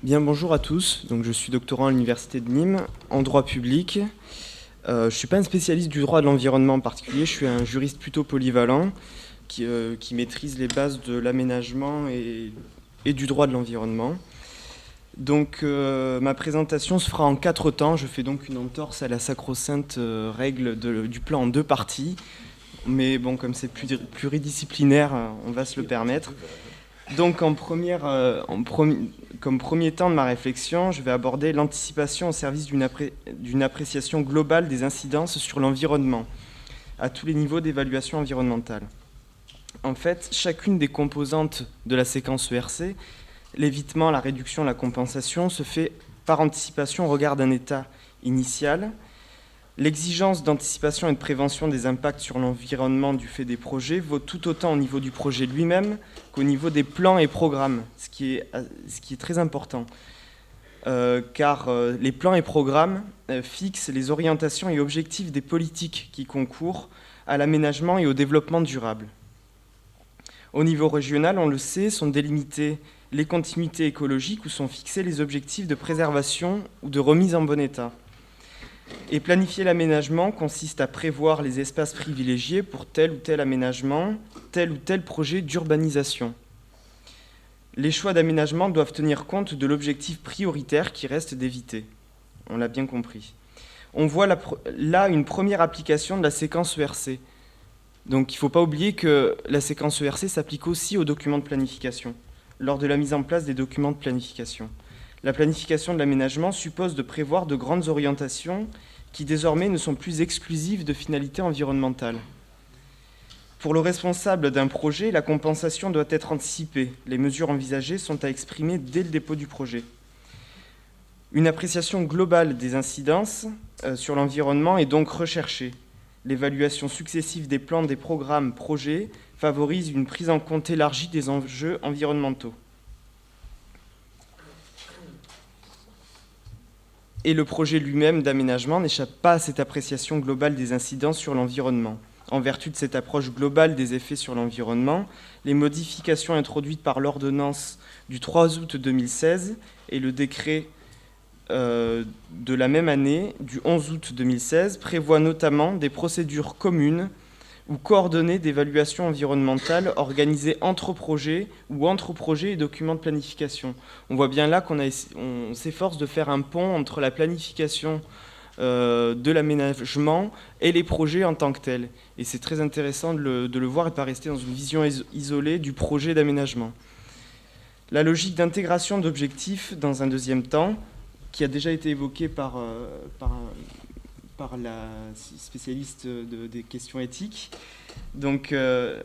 Bien, bonjour à tous. Donc, je suis doctorant à l'Université de Nîmes en droit public. Je ne suis pas un spécialiste du droit de l'environnement en particulier, je suis un juriste plutôt polyvalent qui maîtrise les bases de l'aménagement et du droit de l'environnement. Donc, ma présentation se fera en 4 temps. Je fais donc une entorse à la sacro-sainte règle du plan en 2 parties. Mais bon, comme c'est pluridisciplinaire, on va se le permettre. Donc, comme premier temps de ma réflexion, je vais aborder l'anticipation au service d'une appréciation globale des incidences sur l'environnement, à tous les niveaux d'évaluation environnementale. En fait, chacune des composantes de la séquence ERC, l'évitement, la réduction, la compensation, se fait par anticipation au regard d'un état initial. L'exigence d'anticipation et de prévention des impacts sur l'environnement du fait des projets vaut tout autant au niveau du projet lui-même qu'au niveau des plans et programmes, ce qui est très important. Car les plans et programmes fixent les orientations et objectifs des politiques qui concourent à l'aménagement et au développement durable. Au niveau régional, on le sait, sont délimitées les continuités écologiques où sont fixés les objectifs de préservation ou de remise en bon état. Et planifier l'aménagement consiste à prévoir les espaces privilégiés pour tel ou tel aménagement, tel ou tel projet d'urbanisation. Les choix d'aménagement doivent tenir compte de l'objectif prioritaire qui reste d'éviter. On l'a bien compris. On voit là une première application de la séquence ERC. Donc il ne faut pas oublier que la séquence ERC s'applique aussi aux documents de planification, lors de la mise en place des documents de planification. La planification de l'aménagement suppose de prévoir de grandes orientations qui désormais ne sont plus exclusives de finalités environnementales. Pour le responsable d'un projet, la compensation doit être anticipée. Les mesures envisagées sont à exprimer dès le dépôt du projet. Une appréciation globale des incidences sur l'environnement est donc recherchée. L'évaluation successive des plans, des programmes, projets favorise une prise en compte élargie des enjeux environnementaux. Et le projet lui-même d'aménagement n'échappe pas à cette appréciation globale des incidences sur l'environnement. En vertu de cette approche globale des effets sur l'environnement, les modifications introduites par l'ordonnance du 3 août 2016 et le décret de la même année, du 11 août 2016, prévoient notamment des procédures communes ou coordonnées d'évaluation environnementale organisées entre projets ou entre projets et documents de planification. On voit bien là qu'on s'efforce de faire un pont entre la planification de l'aménagement et les projets en tant que tels. Et c'est très intéressant de le voir et de ne pas rester dans une vision isolée du projet d'aménagement. La logique d'intégration d'objectifs dans un deuxième temps, qui a déjà été évoquée par la spécialiste des questions éthiques. Donc,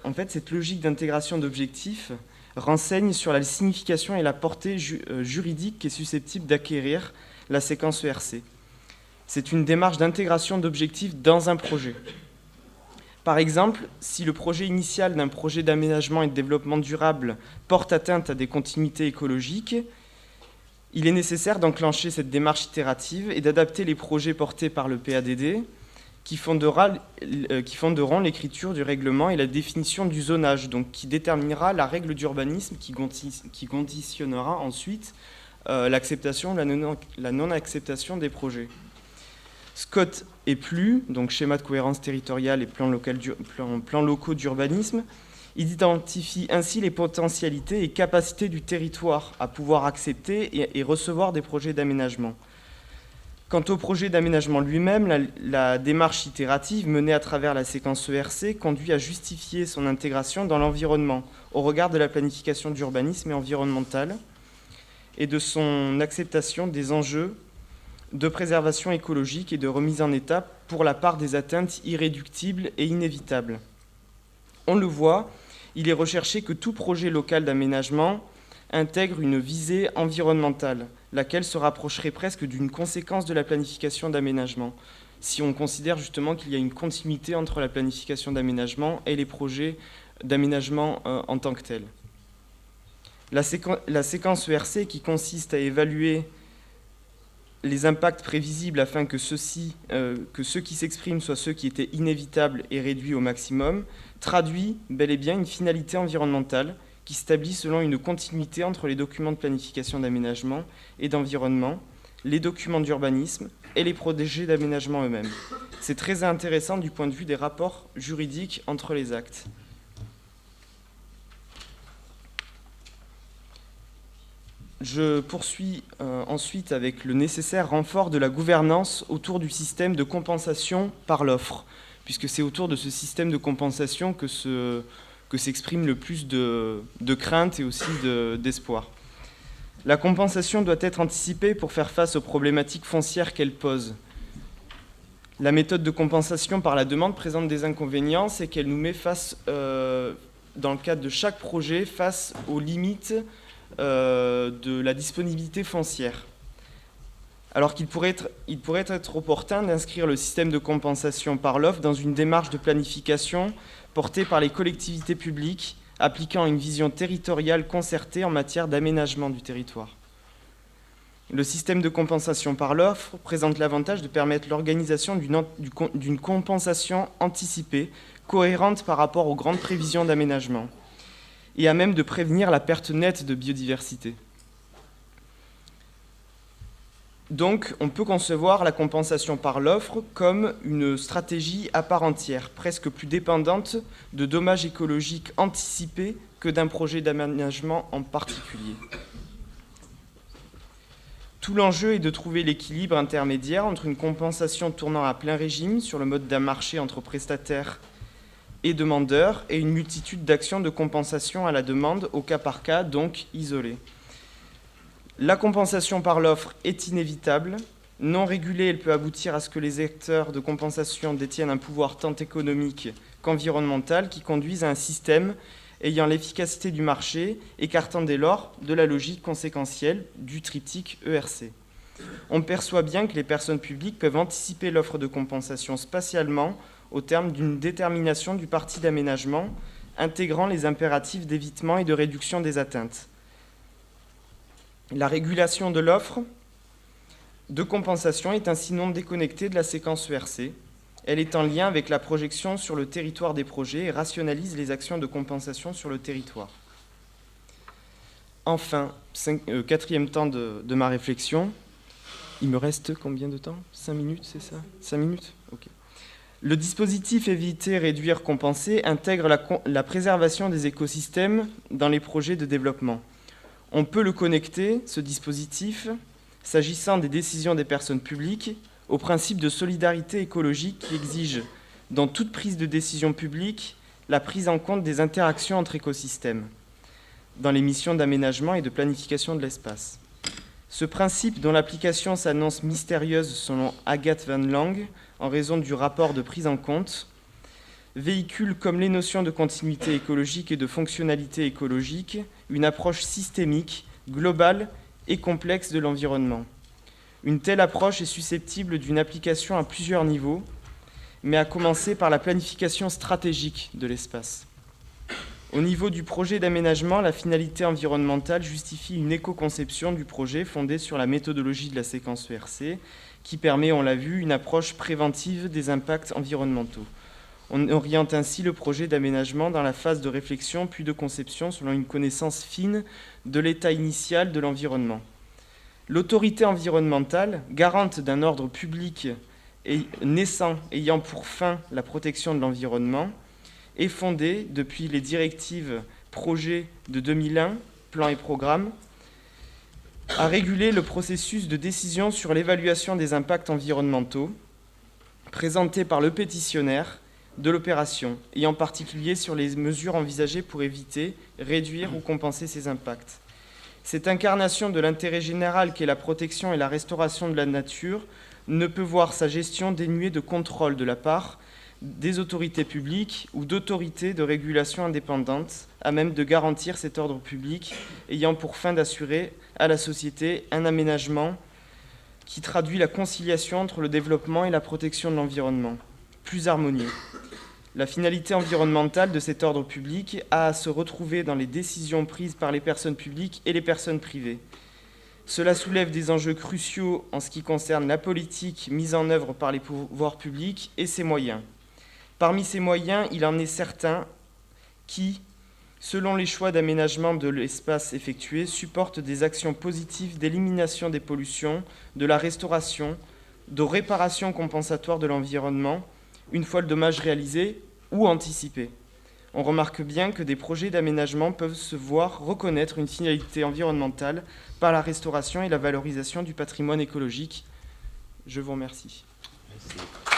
en fait, cette logique d'intégration d'objectifs renseigne sur la signification et la portée juridique qui est susceptible d'acquérir la séquence ERC. C'est une démarche d'intégration d'objectifs dans un projet. Par exemple, si le projet initial d'un projet d'aménagement et de développement durable porte atteinte à des continuités écologiques, il est nécessaire d'enclencher cette démarche itérative et d'adapter les projets portés par le PADD qui fonderont l'écriture du règlement et la définition du zonage, donc qui déterminera la règle d'urbanisme qui conditionnera ensuite l'acceptation ou la non-acceptation des projets. Scott et Plus, donc schéma de cohérence territoriale et plans locaux d'urbanisme, identifie ainsi les potentialités et capacités du territoire à pouvoir accepter et recevoir des projets d'aménagement. Quant au projet d'aménagement lui-même, la démarche itérative menée à travers la séquence ERC conduit à justifier son intégration dans l'environnement au regard de la planification d'urbanisme et environnementale et de son acceptation des enjeux de préservation écologique et de remise en état pour la part des atteintes irréductibles et inévitables. On le voit, il est recherché que tout projet local d'aménagement intègre une visée environnementale, laquelle se rapprocherait presque d'une conséquence de la planification d'aménagement, si on considère justement qu'il y a une continuité entre la planification d'aménagement et les projets d'aménagement en tant que tels. La séquence ERC, qui consiste à évaluer les impacts prévisibles afin que ceux qui s'expriment soient ceux qui étaient inévitables et réduits au maximum, traduit bel et bien une finalité environnementale qui s'établit selon une continuité entre les documents de planification d'aménagement et d'environnement, les documents d'urbanisme et les projets d'aménagement eux-mêmes. C'est très intéressant du point de vue des rapports juridiques entre les actes. Je poursuis ensuite avec le nécessaire renfort de la gouvernance autour du système de compensation par l'offre, puisque c'est autour de ce système de compensation que s'exprime le plus de crainte et aussi d'espoir. La compensation doit être anticipée pour faire face aux problématiques foncières qu'elle pose. La méthode de compensation par la demande présente des inconvénients, c'est qu'elle nous met face, dans le cadre de chaque projet, face aux limites de la disponibilité foncière. Alors qu'il pourrait être opportun d'inscrire le système de compensation par l'offre dans une démarche de planification portée par les collectivités publiques, appliquant une vision territoriale concertée en matière d'aménagement du territoire. Le système de compensation par l'offre présente l'avantage de permettre l'organisation d'une compensation anticipée, cohérente par rapport aux grandes prévisions d'aménagement, et à même de prévenir la perte nette de biodiversité. Donc, on peut concevoir la compensation par l'offre comme une stratégie à part entière, presque plus dépendante de dommages écologiques anticipés que d'un projet d'aménagement en particulier. Tout l'enjeu est de trouver l'équilibre intermédiaire entre une compensation tournant à plein régime sur le mode d'un marché entre prestataires et demandeurs et une multitude d'actions de compensation à la demande au cas par cas, donc isolées. La compensation par l'offre est inévitable. Non régulée, elle peut aboutir à ce que les acteurs de compensation détiennent un pouvoir tant économique qu'environnemental qui conduisent à un système ayant l'efficacité du marché, écartant dès lors de la logique conséquentielle du triptyque ERC. On perçoit bien que les personnes publiques peuvent anticiper l'offre de compensation spatialement au terme d'une détermination du parti d'aménagement, intégrant les impératifs d'évitement et de réduction des atteintes. La régulation de l'offre de compensation est ainsi non déconnectée de la séquence ERC. Elle est en lien avec la projection sur le territoire des projets et rationalise les actions de compensation sur le territoire. Enfin, quatrième temps de ma réflexion. Il me reste combien de temps ? 5 minutes, c'est ça ? 5 minutes ? Ok. Le dispositif éviter, réduire, compenser intègre la préservation des écosystèmes dans les projets de développement. On peut le connecter, ce dispositif, s'agissant des décisions des personnes publiques, au principe de solidarité écologique qui exige, dans toute prise de décision publique, la prise en compte des interactions entre écosystèmes, dans les missions d'aménagement et de planification de l'espace. Ce principe, dont l'application s'annonce mystérieuse selon Agathe Van Lang, en raison du rapport de prise en compte, véhicule, comme les notions de continuité écologique et de fonctionnalité écologique, une approche systémique, globale et complexe de l'environnement. Une telle approche est susceptible d'une application à plusieurs niveaux, mais à commencer par la planification stratégique de l'espace. Au niveau du projet d'aménagement, la finalité environnementale justifie une éco-conception du projet fondée sur la méthodologie de la séquence ERC, qui permet, on l'a vu, une approche préventive des impacts environnementaux. On oriente ainsi le projet d'aménagement dans la phase de réflexion puis de conception selon une connaissance fine de l'état initial de l'environnement. L'autorité environnementale, garante d'un ordre public et naissant ayant pour fin la protection de l'environnement, est fondée depuis les directives projets de 2001, plan et programme, à réguler le processus de décision sur l'évaluation des impacts environnementaux présenté par le pétitionnaire de l'opération, et en particulier sur les mesures envisagées pour éviter, réduire ou compenser ces impacts. Cette incarnation de l'intérêt général qu'est la protection et la restauration de la nature ne peut voir sa gestion dénuée de contrôle de la part des autorités publiques ou d'autorités de régulation indépendantes à même de garantir cet ordre public ayant pour fin d'assurer à la société un aménagement qui traduit la conciliation entre le développement et la protection de l'environnement, plus harmonieux. La finalité environnementale de cet ordre public a à se retrouver dans les décisions prises par les personnes publiques et les personnes privées. Cela soulève des enjeux cruciaux en ce qui concerne la politique mise en œuvre par les pouvoirs publics et ses moyens. Parmi ces moyens, il en est certains qui, selon les choix d'aménagement de l'espace effectués, supportent des actions positives d'élimination des pollutions, de la restauration, de réparation compensatoire de l'environnement, une fois le dommage réalisé ou anticipé. On remarque bien que des projets d'aménagement peuvent se voir reconnaître une finalité environnementale par la restauration et la valorisation du patrimoine écologique. Je vous remercie. Merci.